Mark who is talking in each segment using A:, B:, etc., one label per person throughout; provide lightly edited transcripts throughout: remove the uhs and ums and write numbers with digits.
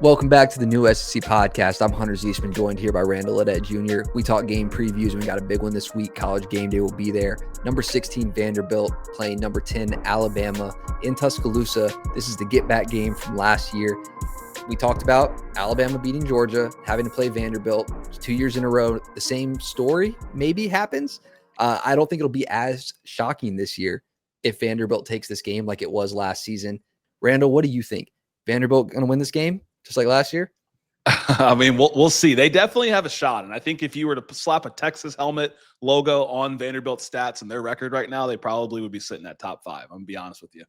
A: Welcome back to the new SEC podcast. I'm Hunter Ziesman, joined here by Randall Ledette Jr. We talk game previews, and we got a big one this week. College game day will be there. Number 16, Vanderbilt, playing number 10, Alabama in Tuscaloosa. This is the get-back game from last year. We talked about Alabama beating Georgia, having to play Vanderbilt 2 years in a row. The same story maybe happens. I don't think it'll be as shocking this year if Vanderbilt takes this game like it was last season. Randall, what do you think? Vanderbilt going to win this game? Just like last year?
B: I mean, we'll see. They definitely have a shot. And I think if you were to slap a Texas helmet logo on Vanderbilt stats and their record right now, they probably would be sitting at top 5. I'm going to be honest with you.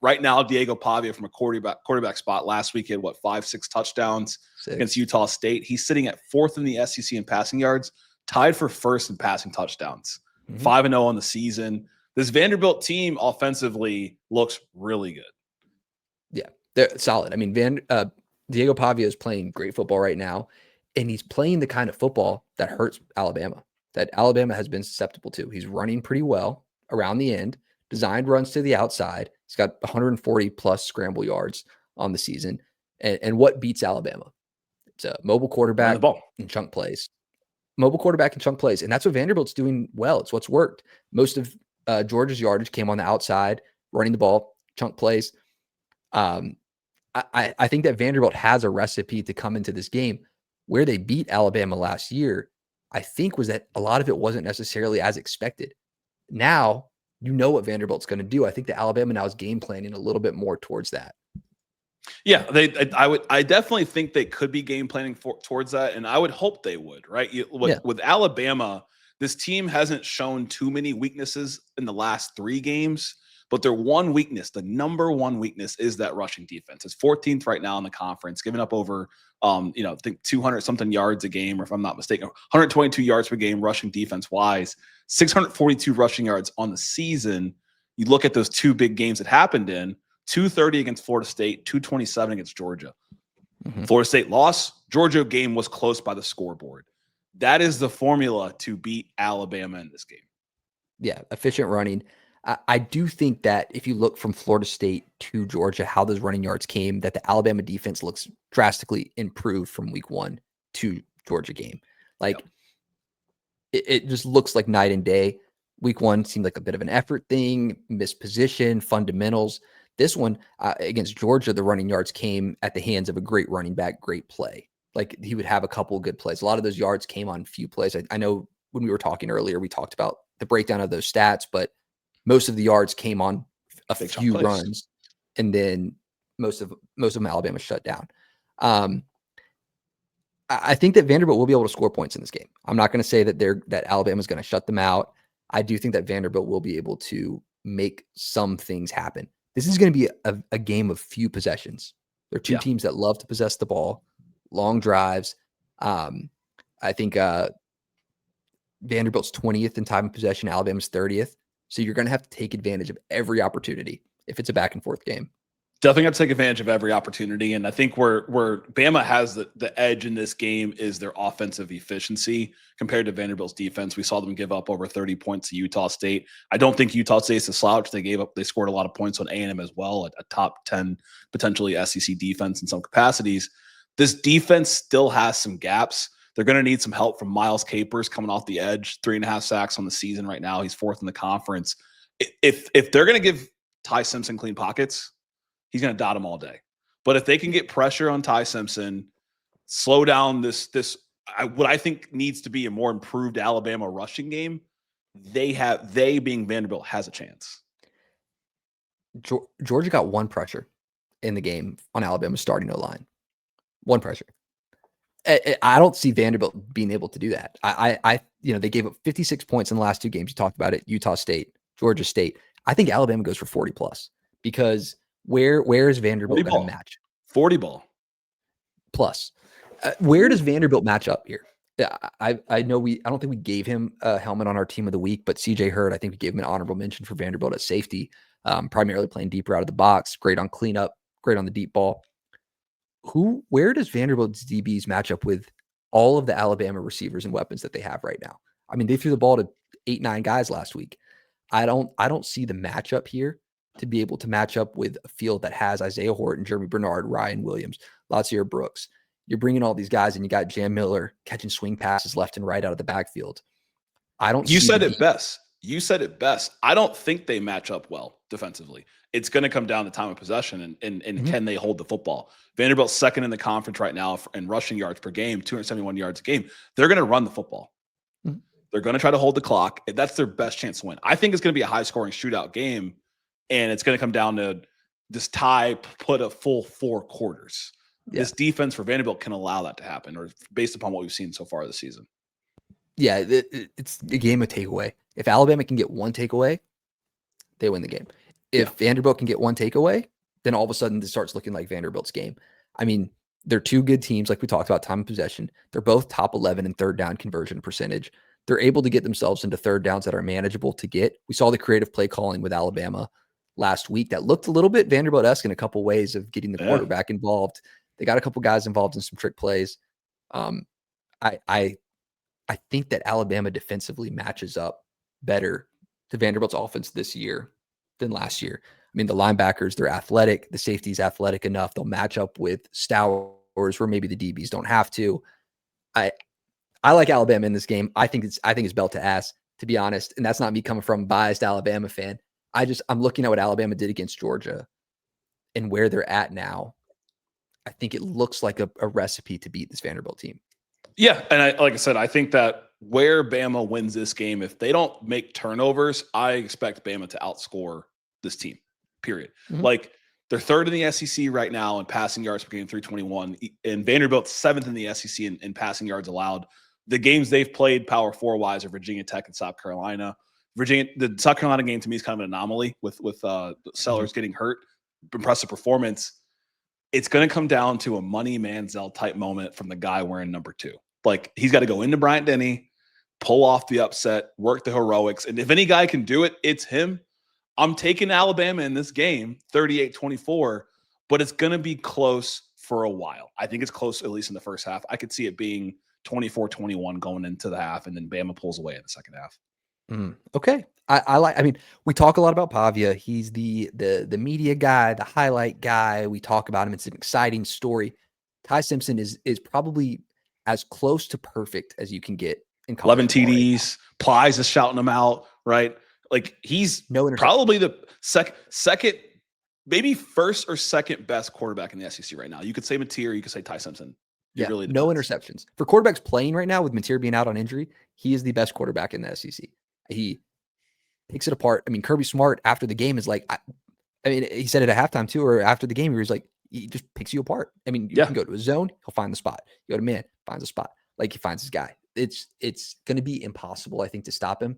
B: Right now, Diego Pavia from a quarterback spot last week had, 5-6 touchdowns against Utah State. He's sitting at 4th in the SEC in passing yards, tied for 1st in passing touchdowns. 5-0 on the season. This Vanderbilt team offensively looks really good.
A: Yeah, they're solid. I mean, Diego Pavia is playing great football right now, and he's playing the kind of football that hurts Alabama, that Alabama has been susceptible to. He's running pretty well around the end, designed runs to the outside. He's got 140 plus scramble yards on the season. And what beats Alabama? It's a mobile quarterback and chunk plays. Mobile quarterback and chunk plays. And that's what Vanderbilt's doing well. It's what's worked. Most of Georgia's yardage came on the outside, running the ball, chunk plays. I think that Vanderbilt has a recipe to come into this game. Where they beat Alabama last year, I think, was that a lot of it wasn't necessarily as expected. Now, you know what Vanderbilt's going to do. I think that Alabama now is game planning a little bit more towards that.
B: Yeah, I definitely think they could be game planning towards that, and I would hope they would, right? With Alabama, this team hasn't shown too many weaknesses in the last 3 games. But their one weakness, the number one weakness, is that rushing defense. It's 14th right now in the conference, giving up over, I think 200 something yards a game, or if I'm not mistaken, 122 yards per game rushing defense wise, 642 rushing yards on the season. You look at those 2 big games that happened in 230 against Florida State, 227 against Georgia. Florida State lost. Georgia game was close by the scoreboard. That is the formula to beat Alabama in this game.
A: Yeah, efficient running. I do think that if you look from Florida State to Georgia, how those running yards came, that the Alabama defense looks drastically improved from week 1 to Georgia game. It just looks like night and day. Week 1 seemed like a bit of an effort thing, misposition, fundamentals. This one against Georgia, the running yards came at the hands of a great running back, great play. Like, he would have a couple of good plays. A lot of those yards came on few plays. I know when we were talking earlier, we talked about the breakdown of those stats, but most of the yards came on a few runs, and then most of them Alabama shut down. I think that Vanderbilt will be able to score points in this game. I'm not going to say that Alabama's going to shut them out. I do think that Vanderbilt will be able to make some things happen. This is going to be a game of few possessions. There are 2 teams that love to possess the ball, long drives. I think Vanderbilt's 20th in time of possession, Alabama's 30th. So you're going to have to take advantage of every opportunity if it's a back and forth game.
B: Definitely have to take advantage of every opportunity. And I think where Bama has the edge in this game is their offensive efficiency compared to Vanderbilt's defense. We saw them give up over 30 points to Utah State. I don't think Utah State's a slouch. They scored a lot of points on A&M as well, a top 10 potentially SEC defense in some capacities. This defense still has some gaps. They're going to need some help from Miles Capers coming off the edge, 3.5 sacks on the season right now. He's 4th in the conference. If they're going to give Ty Simpson clean pockets, he's going to dot him all day. But if they can get pressure on Ty Simpson, slow down what I think needs to be a more improved Alabama rushing game, they being Vanderbilt has a chance.
A: Georgia got 1 pressure in the game on Alabama's starting O-line. 1 pressure. I don't see Vanderbilt being able to do that. They gave up 56 points in the last 2 games. You talked about it. Utah State, Georgia State. I think Alabama goes for 40 plus, because where is Vanderbilt going to match?
B: 40 ball
A: plus. Where does Vanderbilt match up here? I don't think we gave him a helmet on our team of the week, but CJ Hurd, I think we gave him an honorable mention for Vanderbilt at safety, primarily playing deeper out of the box, great on cleanup, great on the deep ball. Where does Vanderbilt's DBs match up with all of the Alabama receivers and weapons that they have right now. I mean, they threw the ball to 8-9 guys last week. I don't see the matchup here to be able to match up with a field that has Isaiah Horton, Jeremy Bernard, Ryan Williams, Latsier Brooks. You're bringing all these guys, and you got Jam Miller catching swing passes left and right out of the backfield.
B: You said it best. You said it best. I don't think they match up well defensively. It's going to come down to time of possession and can they hold the football. Vanderbilt's second in the conference right now in rushing yards per game, 271 yards a game. They're going to run the football. They're going to try to hold the clock. That's their best chance to win. I think it's going to be a high-scoring shootout game, and it's going to come down to this tie, put a full 4 quarters. Yeah. This defense for Vanderbilt can allow that to happen, or based upon what we've seen so far this season.
A: Yeah, it's a game of takeaway. If Alabama can get one takeaway, they win the game. If Vanderbilt can get one takeaway, then all of a sudden this starts looking like Vanderbilt's game. I mean, they're two good teams, like we talked about, time of possession. They're both top 11 in third down conversion percentage. They're able to get themselves into third downs that are manageable to get. We saw the creative play calling with Alabama last week that looked a little bit Vanderbilt-esque in a couple ways of getting the quarterback involved. They got a couple guys involved in some trick plays. I think that Alabama defensively matches up better to Vanderbilt's offense this year than last year. I mean, the linebackers, they're athletic. The safety's athletic enough. They'll match up with Stowers where maybe the DBs don't have to. I like Alabama in this game. I think it's belt to ass, to be honest. And that's not me coming from a biased Alabama fan. I'm looking at what Alabama did against Georgia and where they're at now. I think it looks like a recipe to beat this Vanderbilt team.
B: Yeah, and like I said, I think that where Bama wins this game, if they don't make turnovers, I expect Bama to outscore this team, period. Like, they're third in the SEC right now in passing yards per game, 321, and Vanderbilt's seventh in the SEC in passing yards allowed. The games they've played Power 4-wise are Virginia Tech and South Carolina. The South Carolina game to me is kind of an anomaly with Sellers getting hurt. Impressive performance. It's going to come down to a Money Manziel type moment from the guy wearing number 2. Like, he's got to go into Bryant-Denny, pull off the upset, work the heroics. And if any guy can do it, it's him. I'm taking Alabama in this game, 38-24, but it's going to be close for a while. I think it's close, at least in the first half. I could see it being 24-21 going into the half, and then Bama pulls away in the second half.
A: Okay. I mean, we talk a lot about Pavia. He's the media guy, the highlight guy. We talk about him. It's an exciting story. Ty Simpson is probably as close to perfect as you can get in college.
B: 11 TDs. Plies is shouting him out, right? Like, he's probably the second, maybe first or second best quarterback in the SEC right now. You could say Mateer, you could say Ty Simpson.
A: Yeah, really no interceptions. For quarterbacks playing right now with Mateer being out on injury, he is the best quarterback in the SEC. He picks it apart. I mean, Kirby Smart after the game is like, I mean, he said it at halftime too, or after the game, he was like, he just picks you apart. I mean, you can go to a zone, he'll find the spot. You go to man, finds a spot. Like, he finds his guy. It's going to be impossible, I think, to stop him.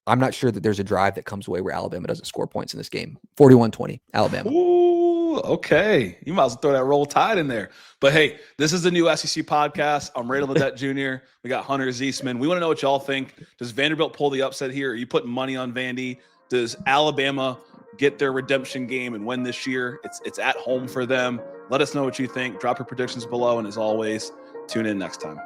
A: I'm not sure that there's a drive that comes away where Alabama doesn't score points in this game. 41-20, Alabama.
B: Ooh, okay. You might as well throw that Roll Tide in there. But hey, this is the new SEC podcast. I'm Randall Ledet Jr. We got Hunter Ziesman. We want to know what y'all think. Does Vanderbilt pull the upset here? Are you putting money on Vandy? Does Alabama get their redemption game and win this year? It's at home for them. Let us know what you think. Drop your predictions below. And as always, tune in next time.